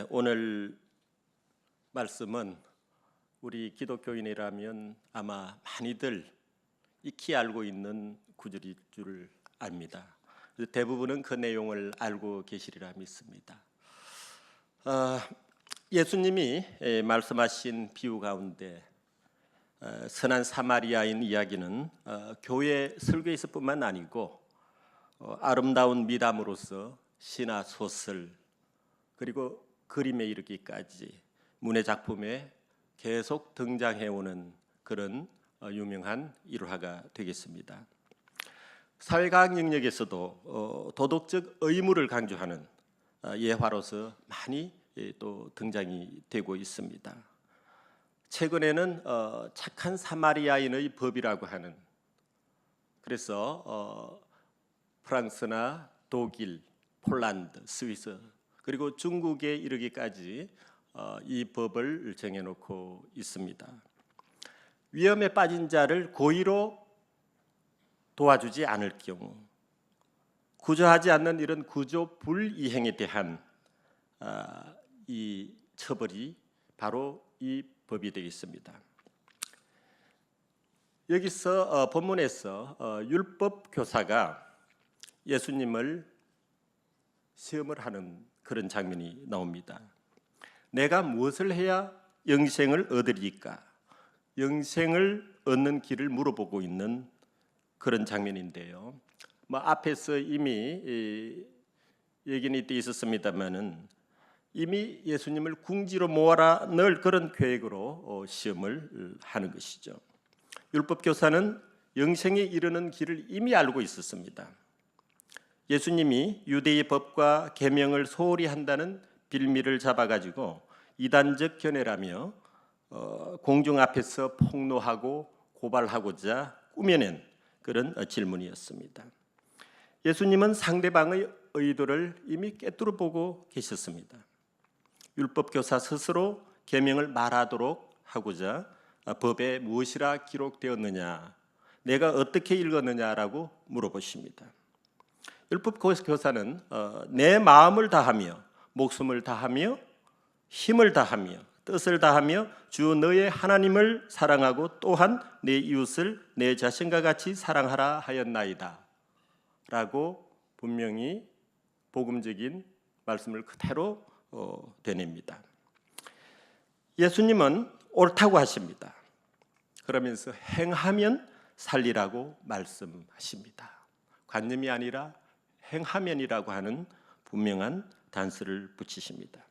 오늘 말씀은 우리 기독교인이라면 아마 많이들 익히 알고 있는 구절일 줄 압니다. 대부분은 그 내용을 알고 계시리라 믿습니다. 예수님이 말씀하신 비유 가운데 선한 사마리아인 이야기는 교회 설교에서뿐만 아니고 아름다운 미담으로서 시나 소설 그리고 그림에 이르기까지 문예 작품에 계속 등장해오는 그런 유명한 일화가 되겠습니다. 사회과학 영역에서도 도덕적 의무를 강조하는 예화로서 많이 또 등장이 되고 있습니다. 최근에는 착한 사마리아인의 법이라고 하는, 그래서 프랑스나 독일, 폴란드, 스위스 그리고 중국에 이르기까지 이 법을 정해놓고 있습니다. 위험에 빠진 자를 고의로 도와주지 않을 경우, 구조하지 않는 이런 구조 불이행에 대한 이 처벌이 바로 이 법이 되겠습니다. 여기서 본문에서 율법 교사가 예수님을 시험을 하는 그런 장면이 나옵니다. 내가 무엇을 해야 영생을 얻으리까? 영생을 얻는 길을 물어보고 있는 그런 장면인데요. 앞에서 이미 얘기는 돼 있었습니다만은 이미 예수님을 궁지로 모아라 늘 그런 계획으로 시험을 하는 것이죠. 율법 교사는 영생에 이르는 길을 이미 알고 있었습니다. 예수님이 유대의 법과 계명을 소홀히 한다는 빌미를 잡아가지고 이단적 견해라며 공중 앞에서 폭로하고 고발하고자 꾸며낸 그런 질문이었습니다. 예수님은 상대방의 의도를 이미 꿰뚫어 보고 계셨습니다. 율법교사 스스로 계명을 말하도록 하고자 법에 무엇이라 기록되었느냐, 내가 어떻게 읽었느냐라고 물어보십니다. 율법교사는 내 마음을 다하며 목숨을 다하며 힘을 다하며 뜻을 다하며 주 너의 하나님을 사랑하고 또한 내 이웃을 내 자신과 같이 사랑하라 하였나이다 라고 분명히 복음적인 말씀을 그대로 되냅니다. 예수님은 옳다고 하십니다. 그러면서 행하면 살리라고 말씀하십니다. 관념이 아니라 행하면이라고 하는 분명한 단서를 붙이십니다.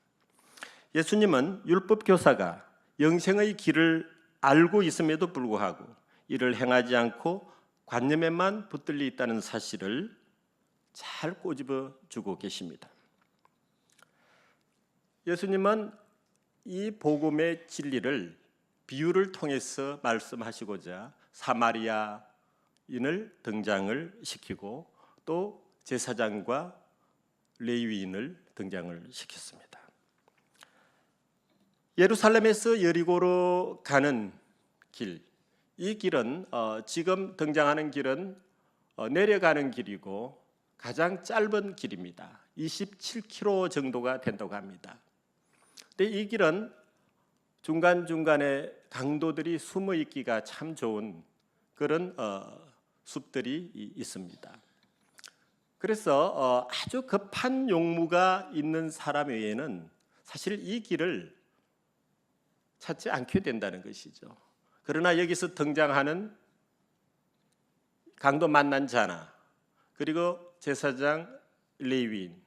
예수님은 율법 교사가 영생의 길을 알고 있음에도 불구하고 이를 행하지 않고 관념에만 붙들려 있다는 사실을 잘 꼬집어 주고 계십니다. 예수님은 이 복음의 진리를 비유를 통해서 말씀하시고자 사마리아인을 등장을 시키고 또 제사장과 레위인을 등장을 시켰습니다. 예루살렘에서 여리고로 가는 길, 이 길은 지금 등장하는 길은 내려가는 길이고 가장 짧은 길입니다. 27km 정도가 된다고 합니다. 근데 이 길은 중간중간에 강도들이 숨어 있기가 참 좋은 그런 숲들이 있습니다. 그래서 아주 급한 용무가 있는 사람 외에는 사실 이 길을 찾지 않게 된다는 것이죠. 그러나 여기서 등장하는 강도 만난 자나 그리고 제사장 레위인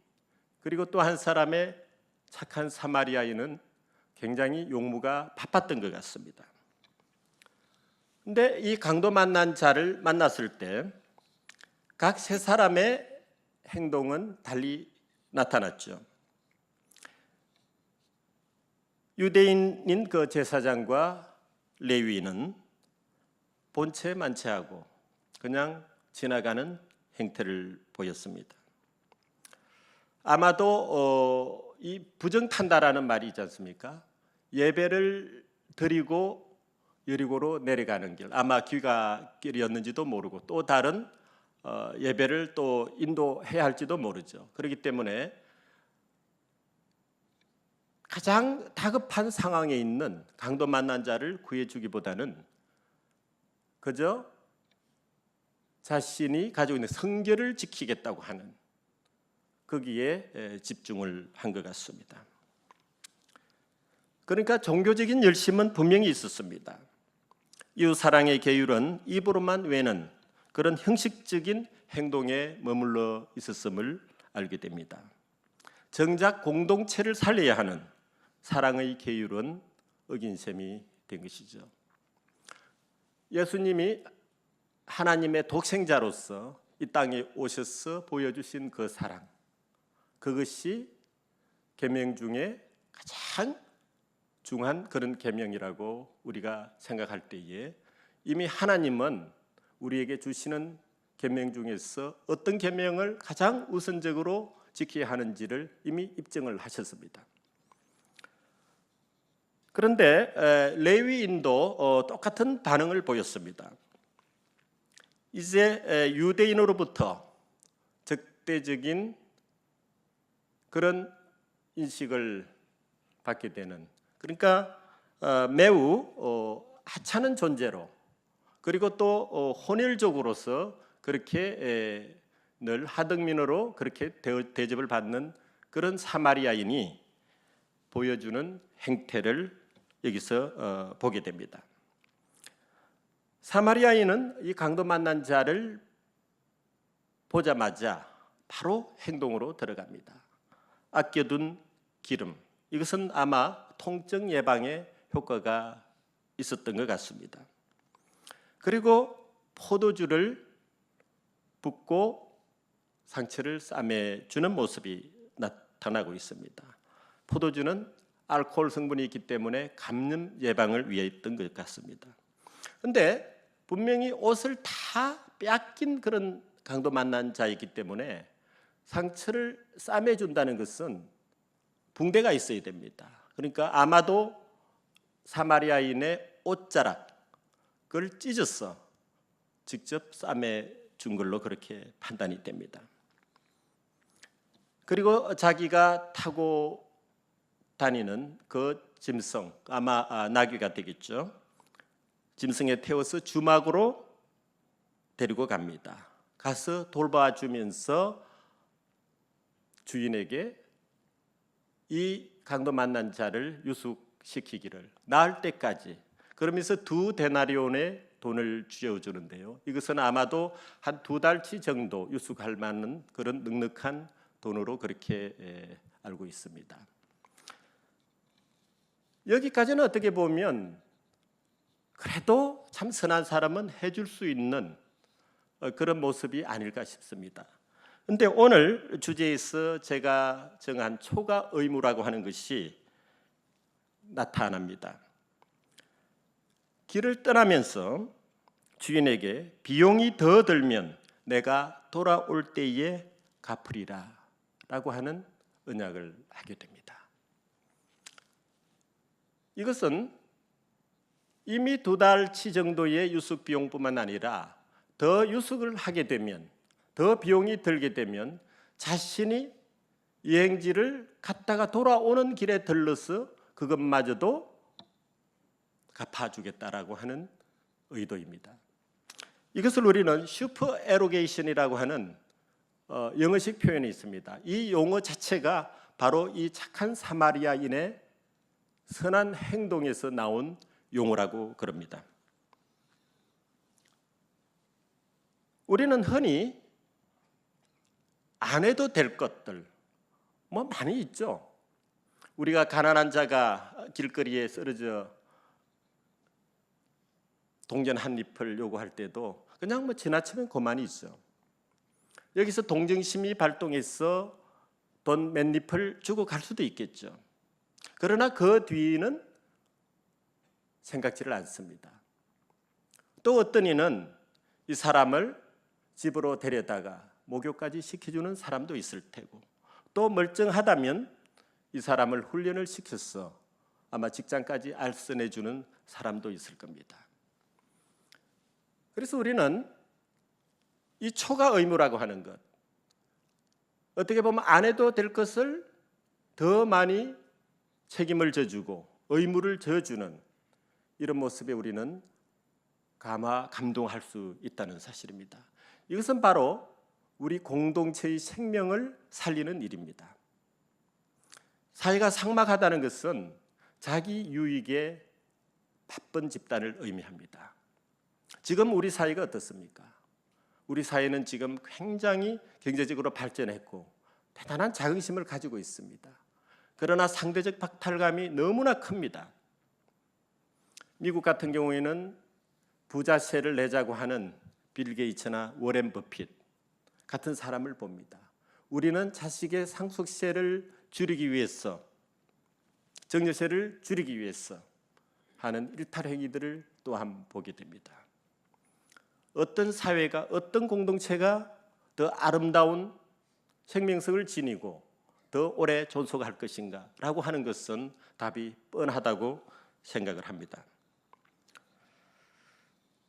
그리고 또 한 사람의 착한 사마리아인은 굉장히 용무가 바빴던 것 같습니다. 그런데 이 강도 만난 자를 만났을 때 각 세 사람의 행동은 달리 나타났죠. 유대인인 그 제사장과 레위인은 본체 만체하고 그냥 지나가는 행태를 보였습니다. 아마도 이 부정탄다라는 말이 있지 않습니까? 예배를 드리고 여리고로 내려가는 길, 아마 귀갓길이었는지도 모르고 또 다른 예배를 또 인도해야 할지도 모르죠. 그렇기 때문에 가장 다급한 상황에 있는 강도 만난 자를 구해주기보다는 그저 자신이 가지고 있는 성결을 지키겠다고 하는 거기에 집중을 한 것 같습니다. 그러니까 종교적인 열심은 분명히 있었습니다. 이웃 사랑의 계율은 입으로만 외는 그런 형식적인 행동에 머물러 있었음을 알게 됩니다. 정작 공동체를 살려야 하는 사랑의 계율은 어긴 셈이 된 것이죠. 예수님이 하나님의 독생자로서 이 땅에 오셔서 보여주신 그 사랑, 그것이 계명 중에 가장 중요한 그런 계명이라고 우리가 생각할 때에 이미 하나님은 우리에게 주시는 계명 중에서 어떤 계명을 가장 우선적으로 지켜야 하는지를 이미 입증을 하셨습니다. 그런데 레위인도 똑같은 반응을 보였습니다. 이제 유대인으로부터 적대적인 그런 인식을 받게 되는, 그러니까 매우 하찮은 존재로, 그리고 또 혼혈적으로서 그렇게 늘 하등민으로 그렇게 대접을 받는 그런 사마리아인이 보여주는 행태를 여기서 보게 됩니다. 사마리아인은 이 강도 만난 자를 보자마자 바로 행동으로 들어갑니다. 아껴둔 기름, 이것은 아마 통증 예방에 효과가 있었던 것 같습니다. 그리고 포도주를 붓고 상처를 싸매주는 모습이 나타나고 있습니다. 포도주는 알코올 성분이 있기 때문에 감염 예방을 위해 있던 것 같습니다. 그런데 분명히 옷을 다 빼앗긴 그런 강도 만난 자이기 때문에 상처를 싸매준다는 것은 붕대가 있어야 됩니다. 그러니까 아마도 사마리아인의 옷자락을 찢어서 직접 싸매준 걸로 그렇게 판단이 됩니다. 그리고 자기가 타고 다니는 그 짐승, 아마 나귀가 되겠죠. 짐승에 태워서 주막으로 데리고 갑니다. 가서 돌봐주면서 주인에게 이 강도 만난 자를 유숙시키기를 나을 때까지, 그러면서 2데나리온의 돈을 쥐어주는데요. 이것은 아마도 한 2달치 정도 유숙할 만한 그런 넉넉한 돈으로 그렇게 알고 있습니다. 여기까지는 어떻게 보면 그래도 참 선한 사람은 해줄 수 있는 그런 모습이 아닐까 싶습니다. 그런데 오늘 주제에서 제가 정한 초과 의무라고 하는 것이 나타납니다. 길을 떠나면서 주인에게 비용이 더 들면 내가 돌아올 때에 갚으리라 라고 하는 언약을 하게 됩니다. 이것은 이미 2달치 정도의 유숙 비용뿐만 아니라 더 유숙을 하게 되면, 더 비용이 들게 되면 자신이 여행지를 갔다가 돌아오는 길에 들러서 그것마저도 갚아주겠다라고 하는 의도입니다. 이것을 우리는 슈퍼 에로게이션이라고 하는 영어식 표현이 있습니다. 이 용어 자체가 바로 이 착한 사마리아인의 선한 행동에서 나온 용어라고 그럽니다. 우리는 흔히 안 해도 될 것들 많이 있죠. 우리가 가난한 자가 길거리에 쓰러져 동전 한 잎을 요구할 때도 그냥 지나치면 그만이 있어. 여기서 동정심이 발동해서 돈 몇 잎을 주고 갈 수도 있겠죠. 그러나 그 뒤는 생각지를 않습니다. 또 어떤 이는 이 사람을 집으로 데려다가 목욕까지 시켜주는 사람도 있을 테고, 또 멀쩡하다면 이 사람을 훈련을 시켜서 아마 직장까지 알선해주는 사람도 있을 겁니다. 그래서 우리는 이 초과 의무라고 하는 것, 어떻게 보면 안 해도 될 것을 더 많이 책임을 져주고 의무를 져주는 이런 모습에 우리는 감동할 수 있다는 사실입니다. 이것은 바로 우리 공동체의 생명을 살리는 일입니다. 사회가 삭막하다는 것은 자기 유익에 바쁜 집단을 의미합니다. 지금 우리 사회가 어떻습니까? 우리 사회는 지금 굉장히 경제적으로 발전했고 대단한 자긍심을 가지고 있습니다. 그러나 상대적 박탈감이 너무나 큽니다. 미국 같은 경우에는 부자세를 내자고 하는 빌 게이츠나 워렌 버핏 같은 사람을 봅니다. 우리는 자식의 상속세를 줄이기 위해서, 증여세를 줄이기 위해서 하는 일탈 행위들을 또한 보게 됩니다. 어떤 사회가, 어떤 공동체가 더 아름다운 생명성을 지니고 더 오래 존속할 것인가 라고 하는 것은 답이 뻔하다고 생각을 합니다.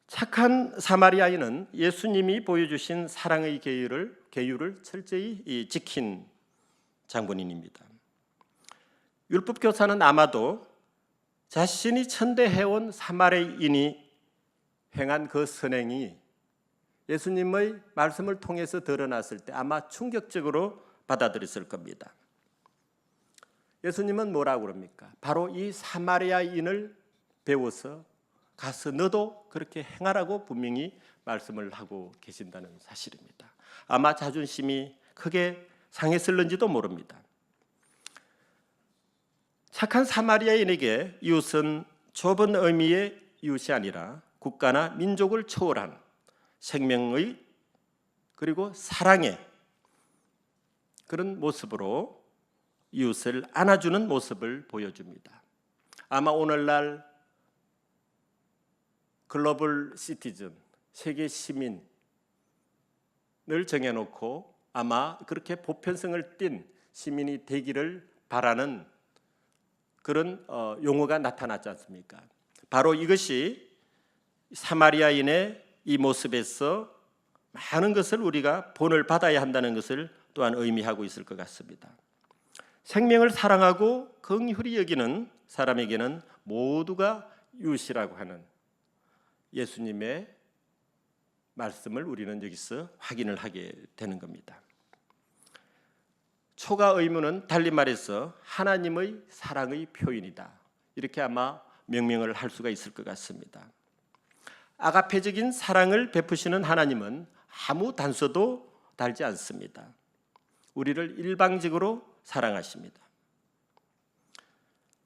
착한 사마리아인은 예수님이 보여주신 사랑의 계율을 철저히 지킨 장본인입니다. 율법교사는 아마도 자신이 천대해온 사마리아인이 행한 그 선행이 예수님의 말씀을 통해서 드러났을 때 아마 충격적으로 받아들였을 겁니다. 예수님은 뭐라고 그럽니까? 바로 이 사마리아인을 배워서 가서 너도 그렇게 행하라고 분명히 말씀을 하고 계신다는 사실입니다. 아마 자존심이 크게 상했을는지도 모릅니다. 착한 사마리아인에게 이웃은 좁은 의미의 이웃이 아니라 국가나 민족을 초월한 생명의 그리고 사랑의 그런 모습으로 이웃을 안아주는 모습을 보여줍니다. 아마 오늘날 글로벌 시티즌, 세계 시민을 정해놓고 아마 그렇게 보편성을 띤 시민이 되기를 바라는 그런 용어가 나타났지 않습니까? 바로 이것이 사마리아인의 이 모습에서 많은 것을 우리가 본을 받아야 한다는 것을 또한 의미하고 있을 것 같습니다. 생명을 사랑하고 긍휼히 여기는 사람에게는 모두가 이웃이라고 하는 예수님의 말씀을 우리는 여기서 확인을 하게 되는 겁니다. 초가 의무는 달리 말해서 하나님의 사랑의 표현이다. 이렇게 아마 명명을 할 수가 있을 것 같습니다. 아가페적인 사랑을 베푸시는 하나님은 아무 단서도 달지 않습니다. 우리를 일방적으로 사랑하십니다.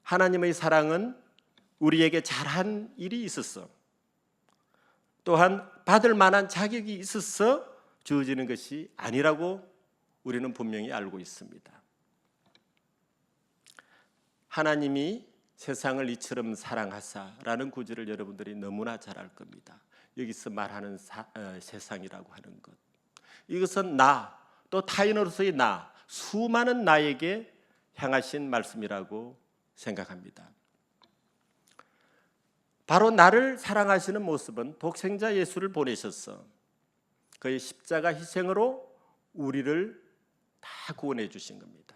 하나님의 사랑은 우리에게 잘한 일이 있어서 또한 받을 만한 자격이 있어서 주어지는 것이 아니라고 우리는 분명히 알고 있습니다. 하나님이 세상을 이처럼 사랑하사라는 구절을 여러분들이 너무나 잘 알 겁니다. 여기서 말하는 세상이라고 하는 것, 이것은 나, 또 타인으로서의 나, 수많은 나에게 향하신 말씀이라고 생각합니다. 바로 나를 사랑하시는 모습은 독생자 예수를 보내셔서 그의 십자가 희생으로 우리를 다 구원해 주신 겁니다.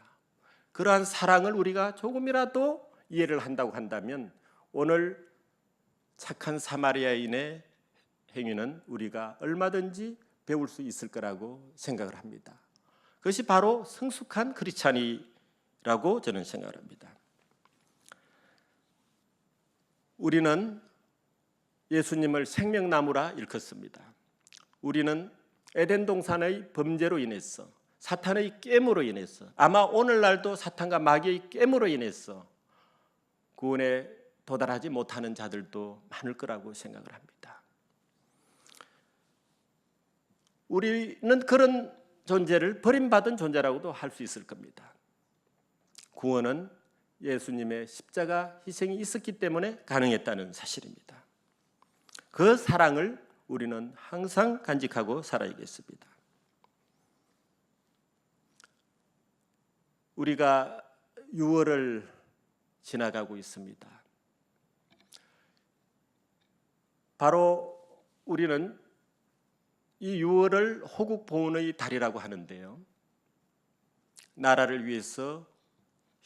그러한 사랑을 우리가 조금이라도 이해를 한다고 한다면 오늘 착한 사마리아인의 행위는 우리가 얼마든지 배울 수 있을 거라고 생각을 합니다. 그것이 바로 성숙한 크리스찬이라고 저는 생각을 합니다. 우리는 예수님을 생명나무라 일컫습니다. 우리는 에덴 동산의 범죄로 인해서, 사탄의 깨물로 인해서, 아마 오늘날도 사탄과 마귀의 깨물로 인해서 구원에 도달하지 못하는 자들도 많을 거라고 생각을 합니다. 우리는 그런 존재를 버림받은 존재라고도 할 수 있을 겁니다. 구원은 예수님의 십자가 희생이 있었기 때문에 가능했다는 사실입니다. 그 사랑을 우리는 항상 간직하고 살아야겠습니다. 우리가 6월을 지나가고 있습니다. 바로 우리는 이 6월을 호국 보훈의 달이라고 하는데요. 나라를 위해서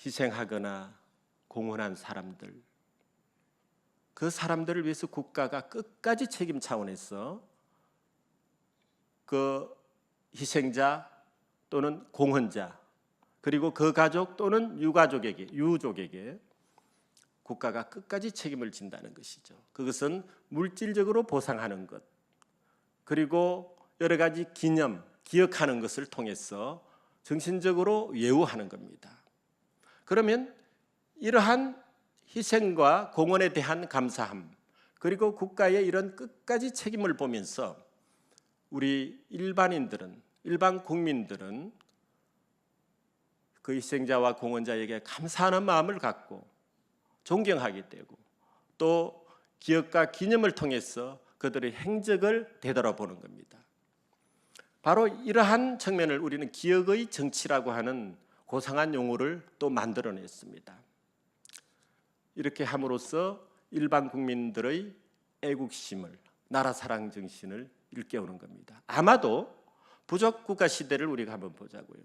희생하거나 공헌한 사람들, 그 사람들을 위해서 국가가 끝까지 책임 차원에서 그 희생자 또는 공헌자, 그리고 그 가족 또는 유족에게 국가가 끝까지 책임을 진다는 것이죠. 그것은 물질적으로 보상하는 것, 그리고 여러 가지 기억하는 것을 통해서 정신적으로 예우하는 겁니다. 그러면 이러한 희생과 공헌에 대한 감사함, 그리고 국가의 이런 끝까지 책임을 보면서 우리 일반 국민들은 그 희생자와 공헌자에게 감사하는 마음을 갖고 존경하게 되고, 또 기억과 기념을 통해서 그들의 행적을 되돌아보는 겁니다. 바로 이러한 측면을 우리는 기억의 정치라고 하는 고상한 용어를 또 만들어냈습니다. 이렇게 함으로써 일반 국민들의 애국심을, 나라 사랑 정신을 일깨우는 겁니다. 아마도 부족국가 시대를 우리가 한번 보자고요.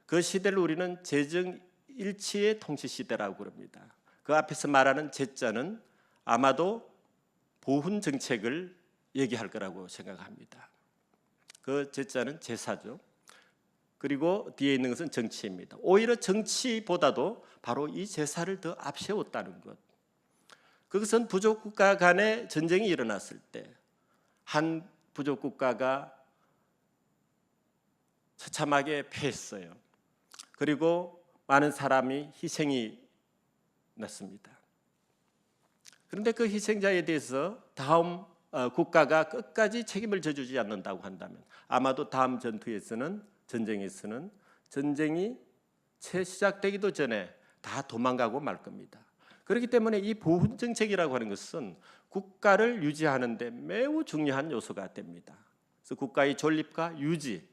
그 시대를 우리는 재정일치의 통치 시대라고 그럽니다. 그 앞에서 말하는 제자는 아마도 보훈 정책을 얘기할 거라고 생각합니다. 그 제자는 제사죠. 그리고 뒤에 있는 것은 정치입니다. 오히려 정치보다도 바로 이 제사를 더 앞세웠다는 것. 그것은 부족국가 간의 전쟁이 일어났을 때 한 부족국가가 처참하게 패했어요. 그리고 많은 사람이 희생이 났습니다. 그런데 그 희생자에 대해서 다음 국가가 끝까지 책임을 져주지 않는다고 한다면 아마도 다음 전쟁에서는 전쟁이 채 시작되기도 전에 다 도망가고 말 겁니다. 그렇기 때문에 이 보훈 정책이라고 하는 것은 국가를 유지하는 데 매우 중요한 요소가 됩니다. 그래서 국가의 존립과 유지,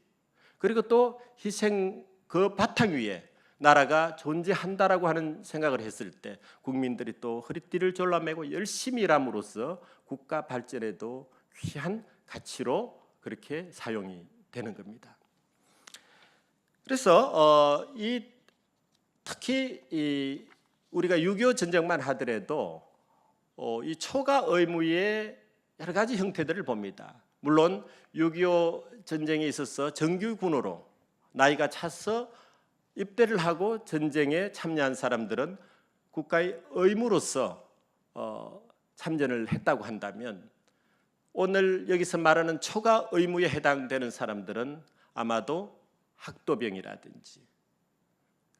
그리고 또 희생 그 바탕 위에 나라가 존재한다라고 하는 생각을 했을 때 국민들이 또 허리띠를 졸라매고 열심히 일함으로써 국가 발전에도 귀한 가치로 그렇게 사용이 되는 겁니다. 그래서 특히 우리가 6.25 전쟁만 하더라도 이 초과 의무의 여러 가지 형태들을 봅니다. 물론 6.25 전쟁에 있어서 정규군으로 나이가 차서 입대를 하고 전쟁에 참여한 사람들은 국가의 의무로서 참전을 했다고 한다면, 오늘 여기서 말하는 초과 의무에 해당되는 사람들은 아마도 학도병이라든지,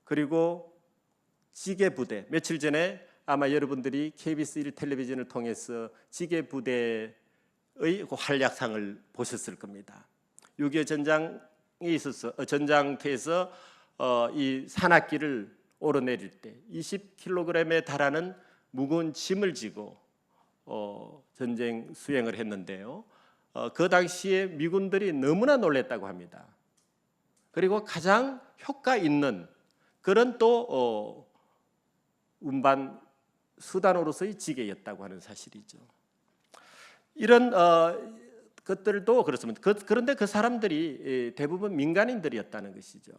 그리고 지게부대, 며칠 전에 아마 여러분들이 KBS 1 텔레비전을 통해서 지게부대의 활약상을 보셨을 겁니다. 6.25 전장에 있어서 전장터에서 이 산악기를 오르내릴 때 20kg에 달하는 무거운 짐을 지고 전쟁 수행을 했는데요. 그 당시에 미군들이 너무나 놀랐다고 합니다. 그리고 가장 효과 있는 그런 또 운반 수단으로서의 지게였다고 하는 사실이죠. 이런 것들도 그렇습니다. 그런데 그 사람들이 대부분 민간인들이었다는 것이죠.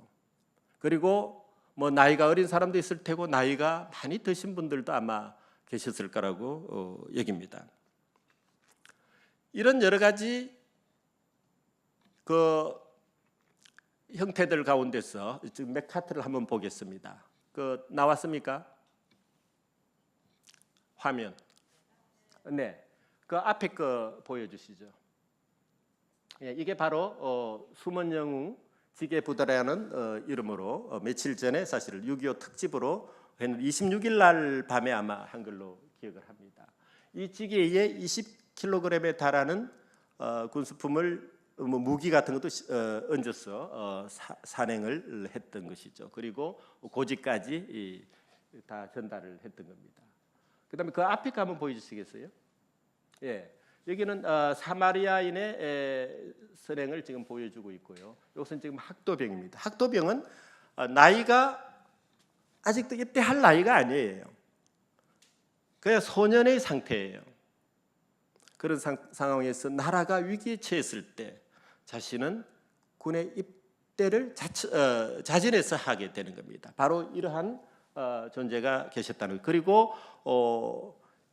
그리고 뭐 나이가 어린 사람도 있을 테고 나이가 많이 드신 분들도 아마 계셨을 거라고 여깁니다. 이런 여러 가지 그 형태들 가운데서 지금 맥카트를 한번 보겠습니다. 그 나왔습니까? 화면. 네, 그 앞에 거 보여주시죠. 예, 이게 바로 숨은 영웅 지게부대라는 이름으로 며칠 전에 사실 6.25 특집으로 26일 날 밤에 아마 한글로 기억을 합니다. 이 지게에 20kg에 달하는 군수품을 무기 같은 것도 얹어서 산행을 했던 것이죠. 그리고 고지까지 다 전달을 했던 겁니다. 그다음에 그 앞에 거 한번 보여주시겠어요? 예, 여기는 사마리아인의 선행을 지금 보여주고 있고요. 이것은 지금 학도병입니다. 학도병은 나이가 아직도 입대할 나이가 아니에요. 그냥 소년의 상태예요. 그런 상황에서 나라가 위기에 처했을 때 자신은 군의 입대를 자진해서 하게 되는 겁니다. 바로 이러한 존재가 계셨다는 것. 그리고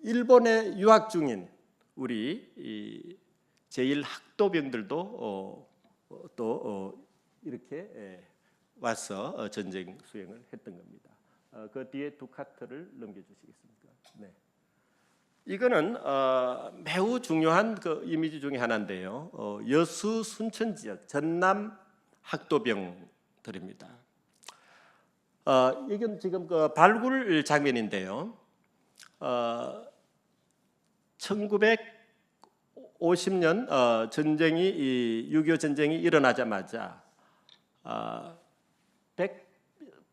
일본에 유학 중인 우리 제1 학도병들도 또 이렇게 와서 전쟁 수행을 했던 겁니다. 그 뒤에 두 카트를 넘겨주시겠습니까? 네. 이거는 매우 중요한 그 이미지 중에 하나인데요. 여수 순천 지역 전남 학도병들입니다. 이건 지금 그 발굴 장면인데요. 1950년 전쟁이 6.25 전쟁이 일어나자마자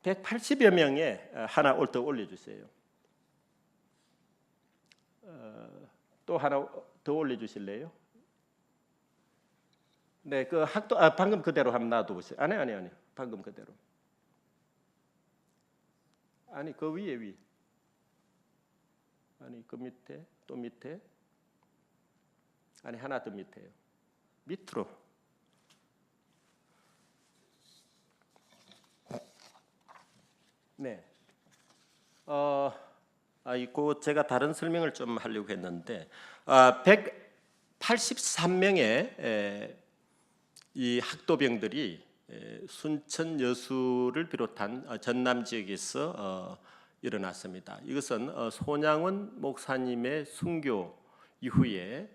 180여 명의 하나 더 올려주세요. 또 하나 더 올려주실래요? 네, 그 학도 방금 그대로 한번 놔둬보세요. 아니, 방금 그대로. 아니 그 위에 아니 그 밑에 또 밑에 아니 하나 더 밑에요. 밑으로. 네. 이거 제가 다른 설명을 좀 하려고 했는데 183명의 이 학도병들이 순천 여수를 비롯한 전남 지역에서 일어났습니다. 이것은 손양원 목사님의 순교 이후에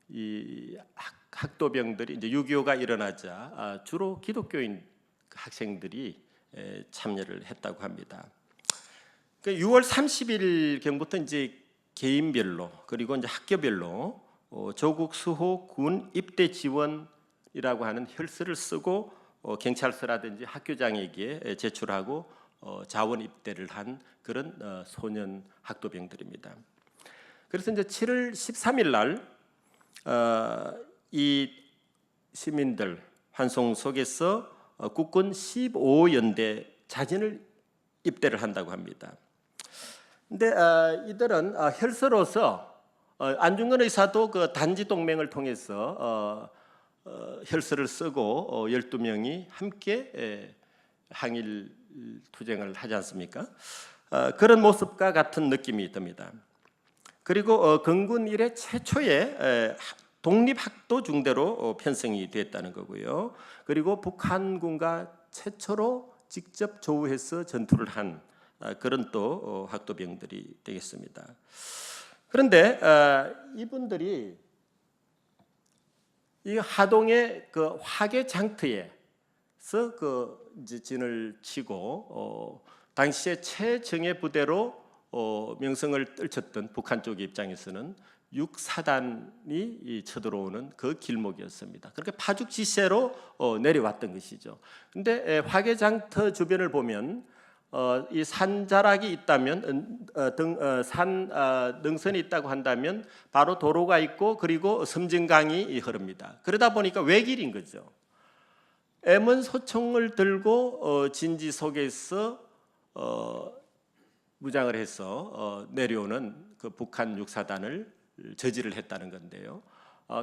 이 학도병들이 이제 6.25가 일어나자 주로 기독교인 학생들이 참여를 했다고 합니다. 6월 30일 경부터 이제 개인별로 그리고 이제 학교별로 조국 수호 군 입대 지원이라고 하는 혈서를 쓰고 경찰서라든지 학교장에게 제출하고 자원 입대를 한 그런 소년 학도병들입니다. 그래서 이제 7월 13일 날 이 시민들 환송 속에서 국군 15연대 자진을 입대를 한다고 합니다. 근데 이들은 혈서로서 안중근 의사도 그 단지 동맹을 통해서 혈서를 쓰고 12명이 함께 항일 투쟁을 하지 않습니까? 그런 모습과 같은 느낌이 듭니다. 그리고 건군 이래 최초의 독립학도 중대로 편성이 됐다는 거고요. 그리고 북한군과 최초로 직접 조우해서 전투를 한 그런 또 학도병들이 되겠습니다. 그런데 이분들이 이 하동의 그 화계 장터에서 그 이제 진을 치고 당시에 최정예 부대로 명성을 떨쳤던 북한 쪽 입장에서는 6사단이 쳐들어오는 그 길목이었습니다. 그렇게 파죽지세로 내려왔던 것이죠. 근데 화계장터 주변을 보면 이 산자락이 있다면 능선이 있다고 한다면 바로 도로가 있고 그리고 섬진강이 흐릅니다. 그러다 보니까 외길인 거죠. M1 소총을 들고 진지 속에서 무장을 해서 내려오는 그 북한 6사단을 저지를 했다는 건데요.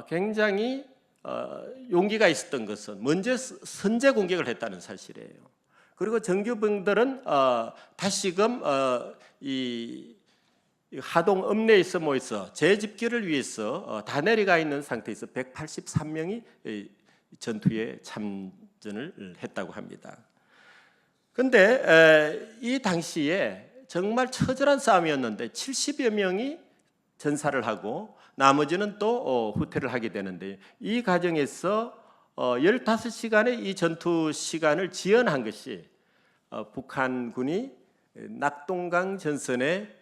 굉장히 용기가 있었던 것은 먼저 선제 공격을 했다는 사실이에요. 그리고 정규병들은 다시금 이 하동 읍내에서 모여서 재집결을 위해서 다 내려가 있는 상태에서 183명이 전투에 참전을 했다고 합니다. 그런데 이 당시에 정말 처절한 싸움이었는데 70여 명이 전사를 하고 나머지는 또 후퇴를 하게 되는데 이 과정에서 15시간의 이 전투 시간을 지연한 것이 북한군이 낙동강 전선에까지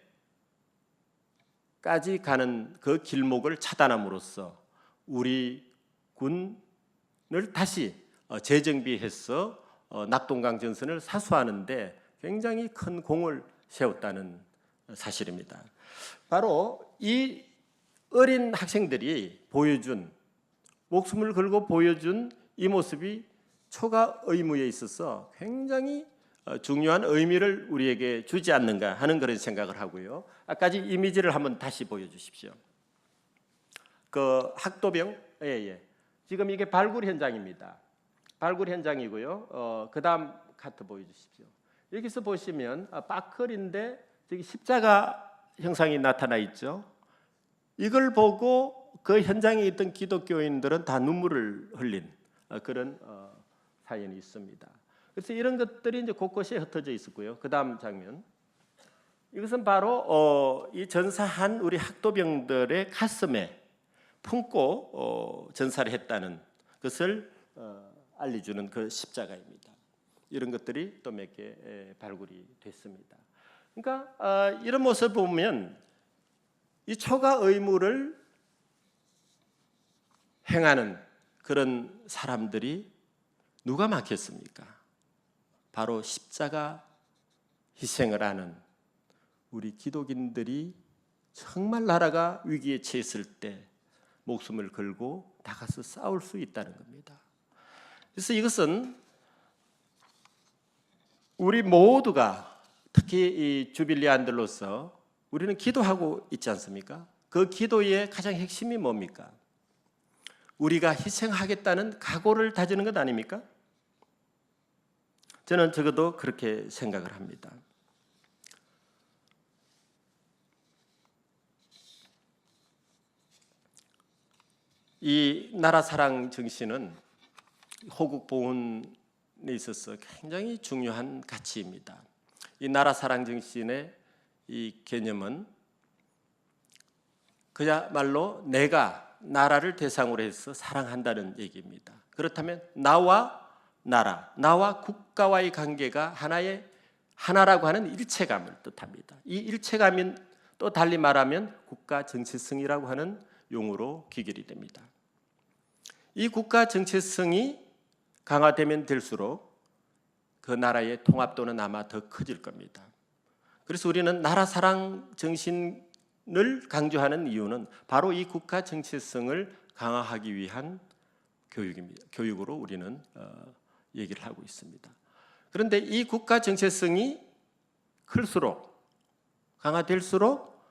가는 그 길목을 차단함으로써 우리 군을 다시 재정비해서 낙동강 전선을 사수하는데 굉장히 큰 공을 세웠다는 사실입니다. 바로 이 어린 학생들이 보여준 목숨을 걸고 보여준 이 모습이 초가 의무에 있어서 굉장히 중요한 의미를 우리에게 주지 않는가 하는 그런 생각을 하고요. 아까지 이미지를 한번 다시 보여주십시오. 그 학도병, 지금 이게 발굴 현장입니다. 발굴 현장이고요. 그 다음 카트 보여주십시오. 여기서 보시면 바클인데 저기 십자가 형상이 나타나 있죠. 이걸 보고 그 현장에 있던 기독교인들은 다 눈물을 흘린 그런 사연이 있습니다. 그래서 이런 것들이 이제 곳곳에 흩어져 있었고요. 그 다음 장면. 이것은 바로 이 전사한 우리 학도병들의 가슴에 품고 전사를 했다는 것을 알려주는 그 십자가입니다. 이런 것들이 또 몇 개 발굴이 됐습니다. 그러니까 이런 모습을 보면 이 초가 의무를 행하는 그런 사람들이 누가 많겠습니까? 바로 십자가 희생을 하는 우리 기독인들이 정말 나라가 위기에 처했을 때 목숨을 걸고 나가서 싸울 수 있다는 겁니다. 그래서 이것은 우리 모두가 특히 이 주빌리안들로서 우리는 기도하고 있지 않습니까? 그 기도의 가장 핵심이 뭡니까? 우리가 희생하겠다는 각오를 다지는 것 아닙니까? 저는 적어도 그렇게 생각을 합니다. 이 나라 사랑 정신은 호국 보훈에 있어서 굉장히 중요한 가치입니다. 이 나라 사랑 정신의 이 개념은 그야말로 내가 나라를 대상으로 해서 사랑한다는 얘기입니다. 그렇다면 나와 나라, 나와 국가와의 관계가 하나라고 하는 일체감을 뜻합니다. 이 일체감인 또 달리 말하면 국가 정체성이라고 하는 용어로 귀결이 됩니다. 이 국가 정체성이 강화되면 될수록 그 나라의 통합도는 아마 더 커질 겁니다. 그래서 우리는 나라 사랑 정신을 강조하는 이유는 바로 이 국가 정체성을 강화하기 위한 교육입니다. 교육으로 우리는 얘기를 하고 있습니다. 그런데 이 국가 정체성이 클수록 강화될수록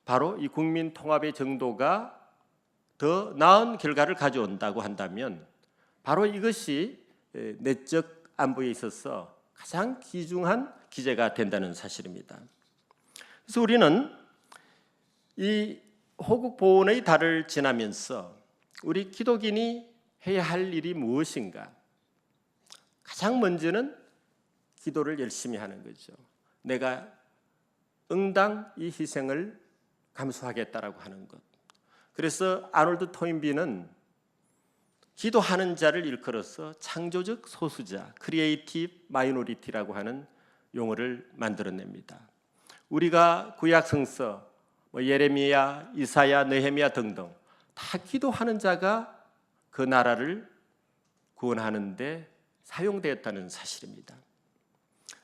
바로 이 국민 통합의 정도가 더 나은 결과를 가져온다고 한다면 바로 이것이 내적 안보에 있어서 가장 귀중한 기제가 된다는 사실입니다. 그래서 우리는 이 호국 보훈의 달을 지나면서 우리 기독인이 해야 할 일이 무엇인가? 가장 먼저는 기도를 열심히 하는 거죠. 내가 응당 이 희생을 감수하겠다라고 하는 것. 그래서 아놀드 토인비는 기도하는 자를 일컬어서 창조적 소수자, 크리에이티브 마이너리티라고 하는 용어를 만들어냅니다. 우리가 구약 성서, 예레미야, 이사야, 느헤미야 등등 다 기도하는 자가 그 나라를 구원하는 데 사용되었다는 사실입니다.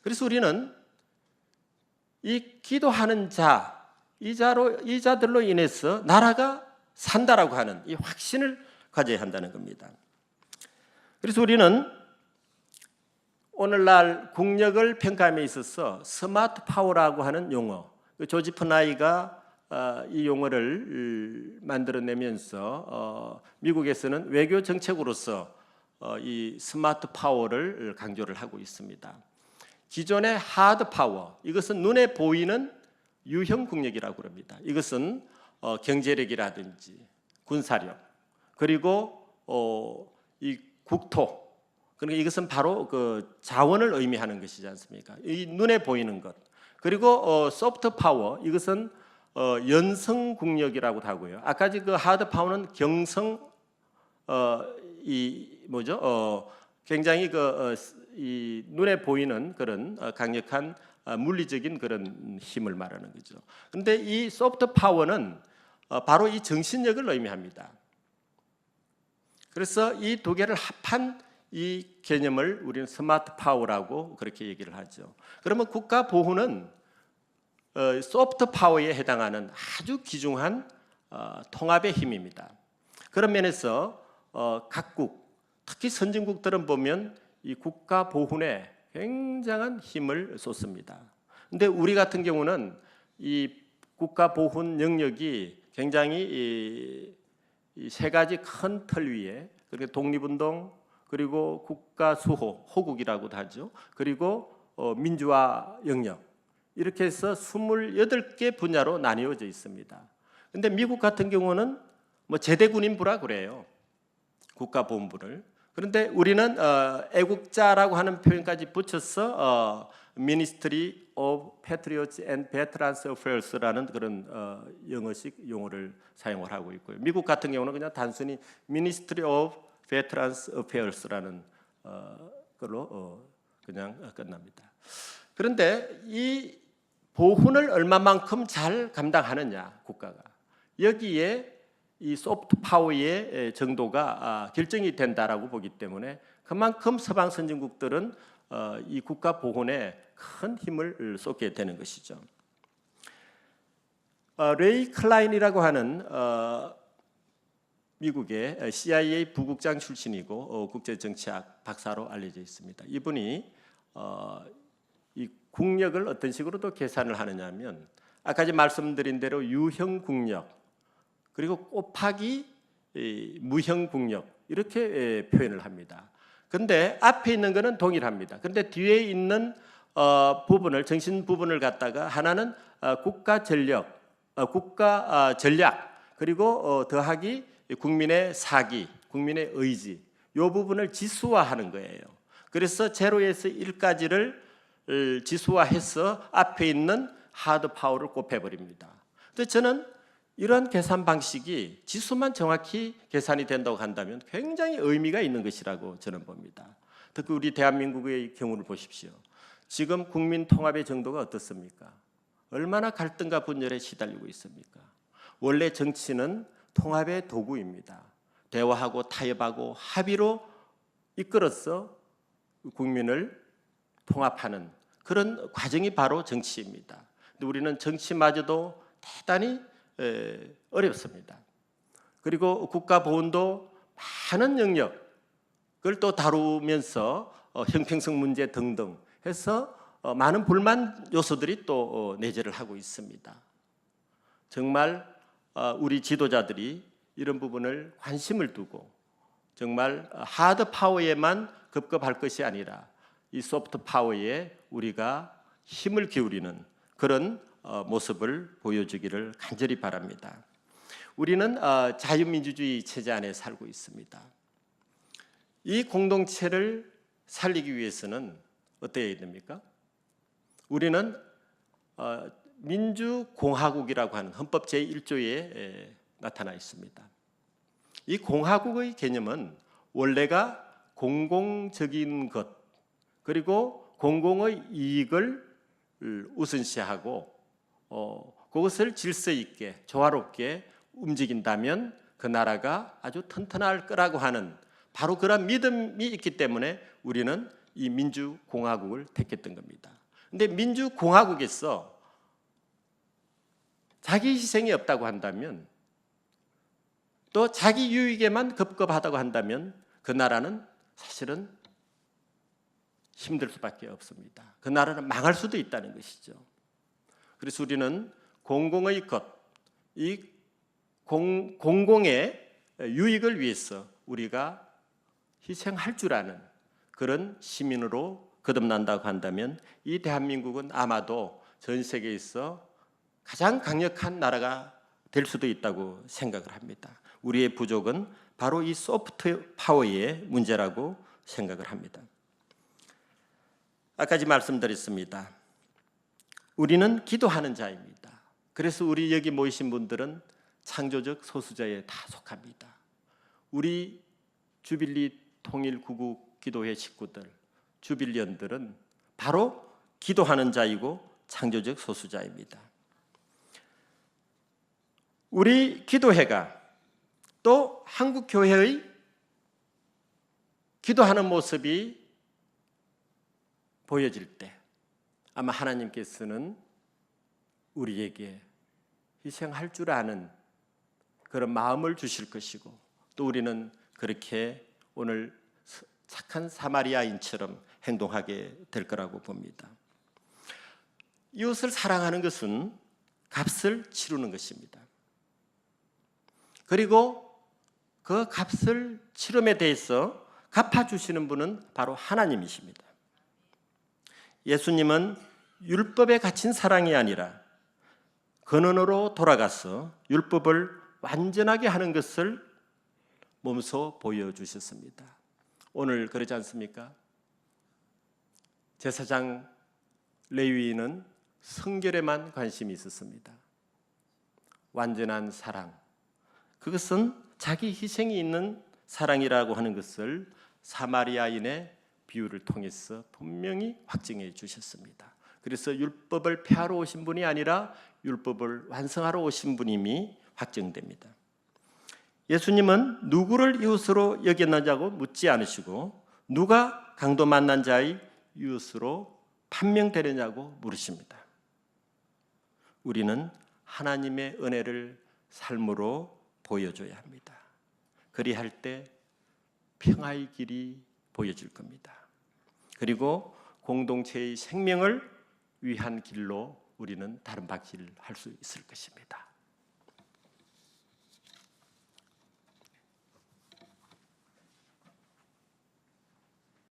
그래서 우리는 이 기도하는 자, 이 자들로 인해서 나라가 산다라고 하는 이 확신을 가져야 한다는 겁니다. 그래서 우리는 오늘날 국력을 평가함에 있어서 스마트 파워라고 하는 용어, 조지프 나이가 이 용어를 만들어내면서 미국에서는 외교 정책으로서 이 스마트 파워를 강조를 하고 있습니다. 기존의 하드 파워, 이것은 눈에 보이는 유형 국력이라고 합니다. 이것은 경제력이라든지 군사력, 그리고 이 국토, 그러니까 이것은 바로 그 자원을 의미하는 것이지 않습니까? 이 눈에 보이는 것. 그리고 소프트 파워, 이것은 연성 국력이라고도 하고요. 아까 그 하드 파워는 경성 굉장히 이 눈에 보이는 그런 강력한 물리적인 그런 힘을 말하는 거죠. 그런데 이 소프트 파워는 바로 이 정신력을 의미합니다. 그래서 이 두 개를 합한 이 개념을 우리는 스마트 파워라고 그렇게 얘기를 하죠. 그러면 국가 보훈은 소프트 파워에 해당하는 아주 귀중한 통합의 힘입니다. 그런 면에서 각국, 특히 선진국들은 보면 이 국가 보훈에 굉장한 힘을 쏟습니다. 그런데 우리 같은 경우는 이 국가 보훈 영역이 굉장히 이 세 가지 큰 틀 위에, 그러니까 독립운동, 그리고 국가 수호, 호국이라고도 하죠. 그리고 민주화 영역 이렇게 해서 28개 분야로 나뉘어져 있습니다. 근데 미국 같은 경우는 뭐 제대군인부라 그래요. 국가보훈부를. 그런데 우리는 애국자라고 하는 표현까지 붙여서 Ministry of Patriots and Veterans Affairs라는 그런 영어식 용어를 사용을 하고 있고요. 미국 같은 경우는 그냥 단순히 Ministry of Veterans Affairs라는 걸로 그냥 끝납니다. 그런데 이 보훈을 얼마만큼 잘 감당하느냐 국가가 여기에 이 소프트 파워의 정도가 결정이 된다라고 보기 때문에 그만큼 서방 선진국들은 이 국가 보훈에 큰 힘을 쏟게 되는 것이죠. 레이 클라인이라고 하는 미국의 CIA 부국장 출신이고 국제정치학 박사로 알려져 있습니다. 이분이 이 국력을 어떤 식으로도 계산을 하느냐면 아까 말씀드린 대로 유형 국력 그리고 곱하기 무형 국력 이렇게 표현을 합니다. 근데 앞에 있는 거는 동일합니다. 근데 뒤에 있는 부분을 정신 부분을 갖다가 하나는 국가 전력, 국가 전략 그리고 더하기 국민의 사기, 국민의 의지 이 부분을 지수화하는 거예요. 그래서 제로에서 1까지를 지수화해서 앞에 있는 하드 파워를 곱해버립니다. 근데 저는 이런 계산 방식이 지수만 정확히 계산이 된다고 한다면 굉장히 의미가 있는 것이라고 저는 봅니다. 특히 우리 대한민국의 경우를 보십시오. 지금 국민 통합의 정도가 어떻습니까? 얼마나 갈등과 분열에 시달리고 있습니까? 원래 정치는 통합의 도구입니다. 대화하고 타협하고 합의로 이끌어서 국민을 통합하는 그런 과정이 바로 정치입니다. 근데 우리는 정치마저도 대단히 어렵습니다. 그리고 국가 보훈도 많은 영역을 또 다루면서 형평성 문제 등등 해서 많은 불만 요소들이 또 내재를 하고 있습니다. 정말 우리 지도자들이 이런 부분을 관심을 두고 정말 하드 파워에만 급급할 것이 아니라 이 소프트 파워에 우리가 힘을 기울이는 그런 모습을 보여주기를 간절히 바랍니다. 우리는 자유민주주의 체제 안에 살고 있습니다. 이 공동체를 살리기 위해서는 어떻게 해야 됩니까? 우리는 민주공화국이라고 하는 헌법 제1조에 나타나 있습니다. 이 공화국의 개념은 원래가 공공적인 것 그리고 공공의 이익을 우선시하고 그것을 질서 있게 조화롭게 움직인다면 그 나라가 아주 튼튼할 거라고 하는 바로 그런 믿음이 있기 때문에 우리는 이 민주공화국을 택했던 겁니다. 그런데 민주공화국에서 자기 희생이 없다고 한다면 또 자기 유익에만 급급하다고 한다면 그 나라는 사실은 힘들 수밖에 없습니다. 그 나라는 망할 수도 있다는 것이죠. 그래서 우리는 공공의 것, 이 공공의 유익을 위해서 우리가 희생할 줄 아는 그런 시민으로 거듭난다고 한다면 이 대한민국은 아마도 전 세계에서 가장 강력한 나라가 될 수도 있다고 생각을 합니다. 우리의 부족은 바로 이 소프트 파워의 문제라고 생각을 합니다. 아까 말씀드렸습니다. 우리는 기도하는 자입니다. 그래서 우리 여기 모이신 분들은 창조적 소수자에 다 속합니다. 우리 주빌리 통일구국 기도회 식구들, 주빌리언들은 바로 기도하는 자이고 창조적 소수자입니다. 우리 기도회가 또 한국 교회의 기도하는 모습이 보여질 때 아마 하나님께서는 우리에게 희생할 줄 아는 그런 마음을 주실 것이고 또 우리는 그렇게 오늘 착한 사마리아인처럼 행동하게 될 거라고 봅니다. 이웃을 사랑하는 것은 값을 치르는 것입니다. 그리고 그 값을 치름에 대해서 갚아주시는 분은 바로 하나님이십니다. 예수님은 율법에 갇힌 사랑이 아니라 근원으로 돌아가서 율법을 완전하게 하는 것을 몸소 보여주셨습니다. 오늘 그러지 않습니까? 제사장 레위인은 성결에만 관심이 있었습니다. 완전한 사랑, 그것은 자기 희생이 있는 사랑이라고 하는 것을 사마리아인의 비유를 통해서 분명히 확증해 주셨습니다. 그래서 율법을 폐하러 오신 분이 아니라 율법을 완성하러 오신 분임이 확증됩니다. 예수님은 누구를 이웃으로 여겼느냐고 묻지 않으시고 누가 강도 만난 자의 이웃으로 판명되느냐고 물으십니다. 우리는 하나님의 은혜를 삶으로 보여줘야 합니다. 그리할 때 평화의 길이 보여질 겁니다. 그리고 공동체의 생명을 위한 길로 우리는 다른 바퀴를 할 수 있을 것입니다.